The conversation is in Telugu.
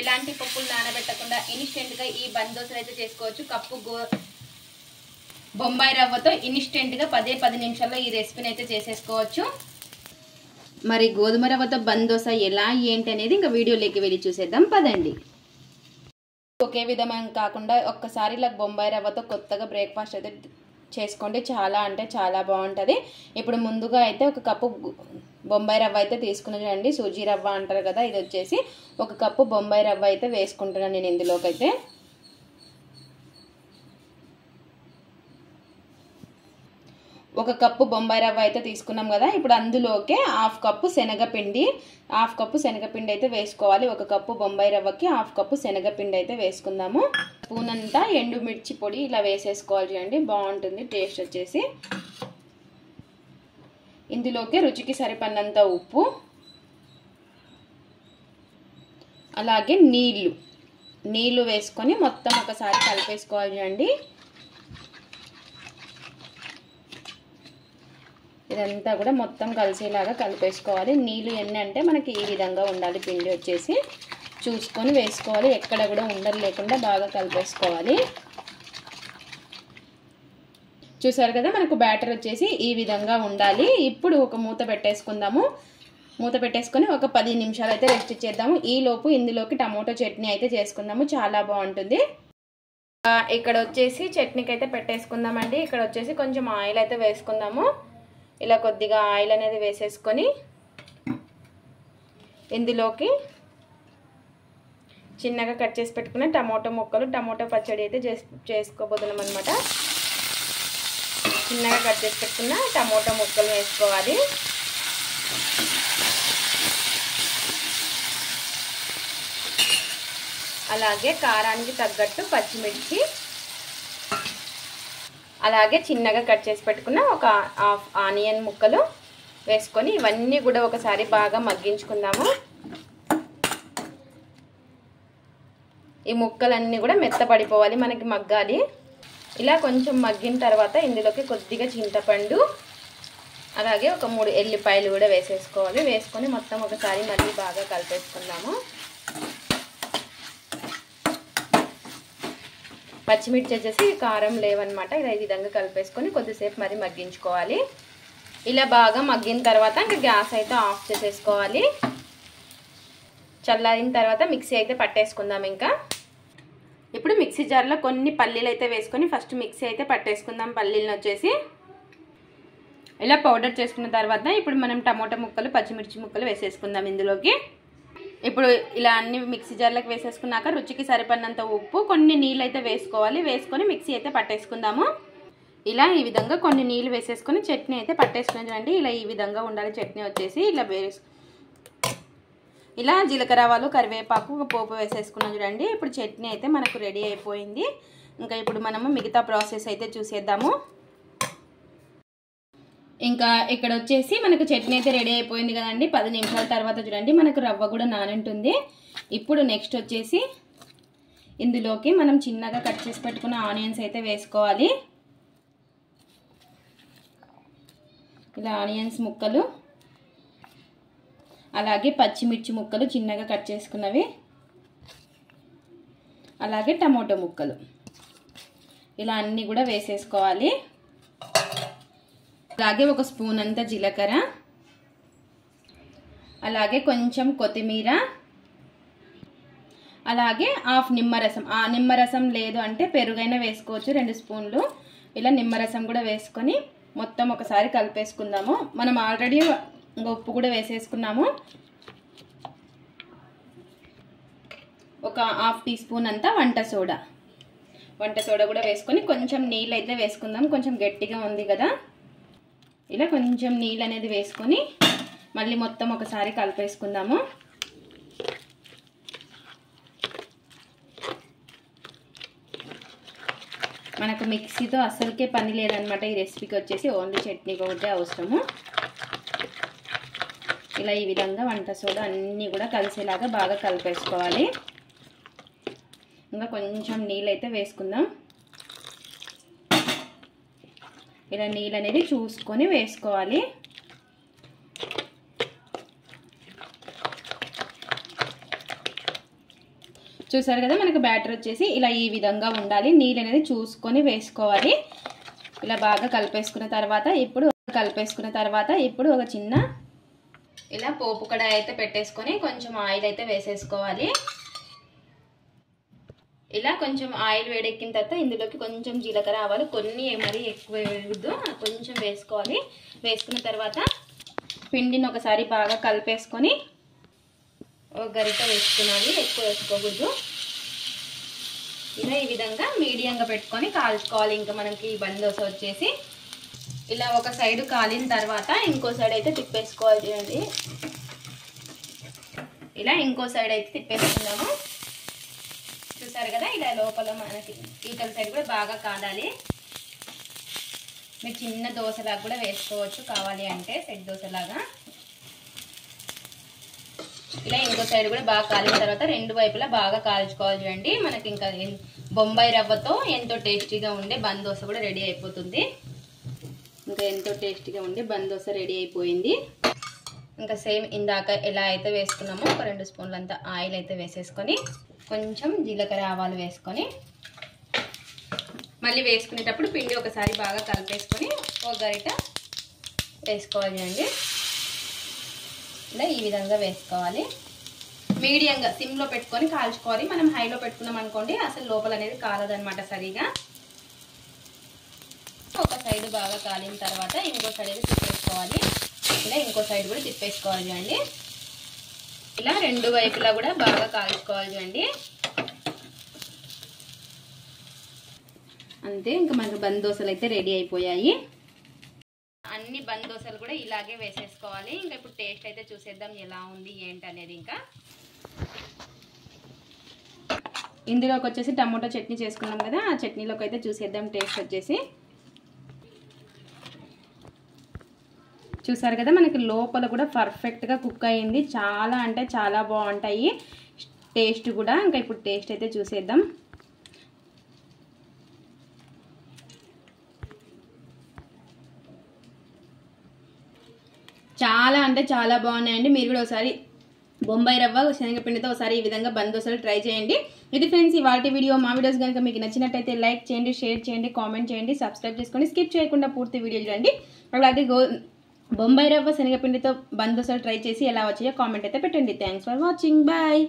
ఎలాంటి పప్పులు నానబెట్టకుండా ఇన్స్టెంట్ గా ఈ బంద్ దోశలు అయితే చేసుకోవచ్చు. కప్పు బొంబాయి రవ్వతో ఇన్స్టెంట్ గా 10 నిమిషాల్లో ఈ రెసిపీని అయితే చేసేసుకోవచ్చు. మరి గోధుమ రవ్వతో బంద్ దోశ ఎలా ఏంటి అనేది ఇంకా వీడియోలోకి వెళ్ళి చూసేద్దాం పదండి. ఒకే విధంగా కాకుండా ఒక్కసారి ఇలా బొంబాయి రవ్వతో కొత్తగా బ్రేక్ఫాస్ట్ అయితే చేసుకోండి. చాలా అంటే చాలా బాగుంటుంది. ఇప్పుడు ముందుగా అయితే ఒక కప్పు బొంబాయి రవ్వ అయితే తీసుకున్నానండి. సూజీ రవ్వ అంటారు కదా, ఇది వచ్చేసి ఒక కప్పు బొంబాయి రవ్వ అయితే వేసుకుంటున్నాను నేను ఇందులోకి అయితే. ఒక కప్పు బొంబాయి రవ్వ అయితే తీసుకున్నాం కదా, ఇప్పుడు అందులోకే హాఫ్ కప్పు శనగపిండి అయితే వేసుకోవాలి. ఒక కప్పు బొంబాయి రవ్వకి హాఫ్ కప్పు శనగపిండి అయితే వేసుకుందాము. స్పూన్ అంతా ఎండుమిర్చి పొడి ఇలా వేసేసుకోవాలి చూడండి, బాగుంటుంది టేస్ట్ వచ్చేసి. ఇందులోకి రుచికి సరిపడినంత ఉప్పు, అలాగే నీళ్లు వేసుకొని మొత్తం ఒకసారి కలిపేసుకోవాలి చూడండి. ఇదంతా కూడా మొత్తం కలిసేలాగా కలిపేసుకోవాలి. నీళ్ళు ఎన్ని అంటే మనకి ఈ విధంగా ఉండాలి. పిండి వచ్చేసి చూసుకొని వేసుకోవాలి, ఎక్కడ కూడా ఉండలు లేకుండా బాగా కలిపేసుకోవాలి. చూసారు కదా, మనకు బ్యాటర్ వచ్చేసి ఈ విధంగా ఉండాలి. ఇప్పుడు ఒక మూత పెట్టేసుకుందాము. మూత పెట్టేసుకొని ఒక 10 నిమిషాలు అయితే రెస్ట్ ఇచ్చేద్దాము. ఈ లోపు ఇందులోకి టమోటో చట్నీ అయితే చేసుకుందాము, చాలా బాగుంటుంది. ఇక్కడ వచ్చేసి చట్నీకి అయితే పెట్టేసుకుందామండి. ఇక్కడ వచ్చేసి కొంచెం ఆయిల్ అయితే వేసుకుందాము. ఇలా కొద్దిగా ఆయిల్ అనేది వేసేసుకొని ఇందులోకి చిన్నగా కట్ చేసి పెట్టుకున్న టమోటో ముక్కలు, టమోటో పచ్చడి అయితే చేసుకోబోతున్నాం అనమాట. చిన్నగా కట్ చేసి పెట్టుకున్న టమోటో ముక్కలు వేసుకోవాలి. అలాగే కారానికి తగ్గట్టు పచ్చిమిర్చి, అలాగే చిన్నగా కట్ చేసి పెట్టుకున్న ఒక హాఫ్ ఆనియన్ ముక్కలు వేసుకొని ఇవన్నీ కూడా ఒకసారి బాగా మగ్గించుకుందాము. ఈ ముక్కలన్నీ కూడా మెత్తపడిపోవాలి, మనకి మగ్గాలి. ఇలా కొంచెం మగ్గిన తర్వాత ఇందులోకి కొద్దిగా చింతపండు, అలాగే ఒక 3 ఎల్లిపాయలు కూడా వేసేసుకోవాలి. వేసుకొని మొత్తం ఒకసారి మళ్ళీ బాగా కలిపేసుకుందాము. పచ్చిమిర్చి వచ్చేసి కారం లేవన్నమాట. ఇలా ఈ విధంగా కలిపేసుకొని కొద్దిసేపు మరి మగ్గించుకోవాలి. ఇలా బాగా మగ్గిన తర్వాత ఇంకా గ్యాస్ అయితే ఆఫ్ చేసేసుకోవాలి. చల్లారిన తర్వాత మిక్సీ అయితే పట్టేసుకుందాం. ఇంకా ఇప్పుడు మిక్సీ జార్లో కొన్ని పల్లీలు అయితే వేసుకొని ఫస్ట్ మిక్సీ అయితే పట్టేసుకుందాం. పల్లీలను వచ్చేసి ఇలా పౌడర్ చేసుకున్న తర్వాత ఇప్పుడు మనం టమోటా ముక్కలు, పచ్చిమిర్చి ముక్కలు వేసేసుకుందాం ఇందులోకి. ఇప్పుడు ఇలా అన్ని మిక్సీ జార్లోకి వేసేసుకున్నాక రుచికి సరిపడినంత ఉప్పు, కొన్ని నీళ్ళు అయితే వేసుకోవాలి. వేసుకొని మిక్సీ అయితే పట్టేసుకుందాము. ఇలా ఈ విధంగా కొన్ని నీళ్ళు వేసేసుకొని చట్నీ అయితే పట్టేసుకున్నాండి. ఇలా ఈ విధంగా ఉండాలి చట్నీ వచ్చేసి. ఇలా జీలకర్ర ఆవాలు, కరివేపాకు, పోపు వేసేసుకున్నాం చూడండి. ఇప్పుడు చట్నీ అయితే మనకు రెడీ అయిపోయింది. ఇంకా ఇప్పుడు మనము మిగతా ప్రాసెస్ అయితే చూసేద్దాము. ఇంకా ఇక్కడ వచ్చేసి మనకు చట్నీ అయితే రెడీ అయిపోయింది కదండి. 10 నిమిషాల తర్వాత చూడండి మనకు రవ్వ కూడా నానుంటుంది. ఇప్పుడు నెక్స్ట్ వచ్చేసి ఇందులోకి మనం చిన్నగా కట్ చేసి పెట్టుకున్న ఆనియన్స్ అయితే వేసుకోవాలి. ఇలా ఆనియన్స్ ముక్కలు, అలాగే పచ్చిమిర్చి ముక్కలు చిన్నగా కట్ చేసుకున్నవి, అలాగే టమోటో ముక్కలు ఇలా అన్నీ కూడా వేసేసుకోవాలి. అలాగే ఒక స్పూన్ అంతా జీలకర్ర, అలాగే కొంచెం కొత్తిమీర, అలాగే హాఫ్ నిమ్మరసం. నిమ్మరసం లేదు అంటే పెరుగైనా వేసుకోవచ్చు, 2 స్పూన్లు. ఇలా నిమ్మరసం కూడా వేసుకొని మొత్తం ఒకసారి కలిపేసుకుందాము. మనం ఆల్రెడీ ఉప్పు కూడా వేసేసుకున్నాము. ఒక హాఫ్ టీ స్పూన్ అంతా వంట సోడా కూడా వేసుకొని కొంచెం నీళ్ళు అయితే వేసుకుందాం. కొంచెం గట్టిగా ఉంది కదా, ఇలా కొంచెం నీళ్ళు అనేది వేసుకొని మళ్ళీ మొత్తం ఒకసారి కలిపేసుకుందాము. మనకు మిక్సీతో అస్సలకే పని లేదనమాట ఈ రెసిపీకి వచ్చేసి. ఓన్లీ చట్నీ ఒకటే అవసరము. ఇలా ఈ విధంగా వంట సోడా అన్నీ కూడా కలిసేలాగా బాగా కలిపేసుకోవాలి. ఇంకా కొంచెం నీళ్ళు అయితే వేసుకుందాం. ఇలా నీళ్ళు అనేది చూసుకొని వేసుకోవాలి. చూసారు కదా మనకు బ్యాటర్ వచ్చేసి ఇలా ఈ విధంగా ఉండాలి. నీళ్ళు అనేది చూసుకొని వేసుకోవాలి. ఇలా బాగా కలిపేసుకున్న తర్వాత ఇప్పుడు ఒక చిన్న ఇలా పోపు కడాయి అయితే పెట్టేసుకొని కొంచెం ఆయిల్ అయితే వేసేసుకోవాలి. ఇలా కొంచెం ఆయిల్ వేడెక్కిన తర్వాత ఇందులోకి కొంచెం జీలకర్ర ఆవాలు, కొన్ని మరీ ఎక్కువ వేయద్దు, కొంచెం వేసుకోవాలి. వేసుకున్న తర్వాత పిండిని ఒకసారి బాగా కలిపేసుకొని ఒక గరిట వేసుకోవాలి, ఎక్కువ వేసుకోకూడదు. ఇలా ఈ విధంగా మీడియంగా పెట్టుకొని కాల్చుకోవాలి. ఇంకా మనకి బండి దోశ వచ్చేసి ఇలా ఒక సైడ్ కాలిన తర్వాత ఇంకో సైడ్ అయితే తిప్పేసుకోవాలి. చూడండి, ఇలా ఇంకో సైడ్ అయితే తిప్పేసుకున్నాము. చూసారు కదా, ఇలా లోపల మనకి ఈతల సైడ్ కూడా బాగా కాలాలి. మీరు చిన్న దోశలాగా కూడా వేసుకోవచ్చు కావాలి అంటే, సెట్ దోశలాగా. ఇలా ఇంకో సైడ్ కూడా బాగా కాలిన తర్వాత రెండు వైపులా బాగా కాల్చుకోవాలి. చూడండి, మనకి ఇంకా బొంబాయి రవ్వతో ఎంతో టేస్టీగా ఉండే బంద్ దోశ కూడా రెడీ అయిపోతుంది. ఇంకా ఎంతో టేస్టీగా ఉండే బంద్ దోశ రెడీ అయిపోయింది. ఇంకా సేమ్ ఇందాక ఎలా అయితే వేసుకున్నామో ఒక 2 స్పూన్లంతా ఆయిల్ అయితే వేసేసుకొని కొంచెం జీలకర్ర ఆవాలు వేసుకొని మళ్ళీ వేసుకునేటప్పుడు పిండి ఒకసారి బాగా కలిపేసుకొని ఒక గరిట వేసుకోవాలి అండి. ఇలా ఈ విధంగా వేసుకోవాలి. మీడియంగా సిమ్లో పెట్టుకొని కాల్చుకోవాలి. మనం హైలో పెట్టుకున్నాం అనుకోండి అసలు లోపల అనేది కాలదనమాట సరిగా. ఒక సైడ్ బాగా కాలిన తర్వాత ఇంకో సైడ్ అయితే తిప్పేసుకోవాలి. ఇలా ఇంకో సైడ్ కూడా తిప్పేసుకోవాలి చూడండి. ఇలా రెండు వైపులా కూడా బాగా కాల్చుకోవాలి చూడండి. అంతే, ఇంకా మనకు బంద్ దోశలు అయితే రెడీ అయిపోయాయి. అన్ని బంద్ దోశలు కూడా ఇలాగే వేసేసుకోవాలి. ఇంకా ఇప్పుడు టేస్ట్ అయితే చూసేద్దాం ఎలా ఉంది ఏంటి అనేది. ఇంకా ఇందులోకి వచ్చేసి టమోటా చట్నీ చేసుకున్నాం కదా, ఆ చట్నీలోకి అయితే చూసేద్దాం టేస్ట్ వచ్చేసి. చూసారు కదా, మనకి లోపల కూడా పర్ఫెక్ట్గా కుక్ అయ్యింది. చాలా అంటే చాలా బాగుంటాయి టేస్ట్ కూడా. ఇంకా ఇప్పుడు టేస్ట్ అయితే చూసేద్దాం. చాలా అంటే చాలా బాగున్నాయండి. మీరు కూడా ఒకసారి బొంబాయి రవ్వ శనగపిండితో ఒకసారి ఈ విధంగా బంద్ దోశలు ట్రై చేయండి. ఇది ఫ్రెండ్స్ ఇవాల్టి వీడియో. మా వీడియోస్ కనుక మీకు నచ్చినట్టయితే లైక్ చేయండి, షేర్ చేయండి, కామెంట్ చేయండి, సబ్స్క్రైబ్ చేసుకోండి. స్కిప్ చేయకుండా పూర్తి వీడియో చూడండి. అలాగే బొంబాయి రవ్వ శనగపిండితో బంద్ దోశలు ట్రై చేసి ఎలా వచ్చాయో కామెంట్ అయితే పెట్టండి. Thanks for watching. బాయ్.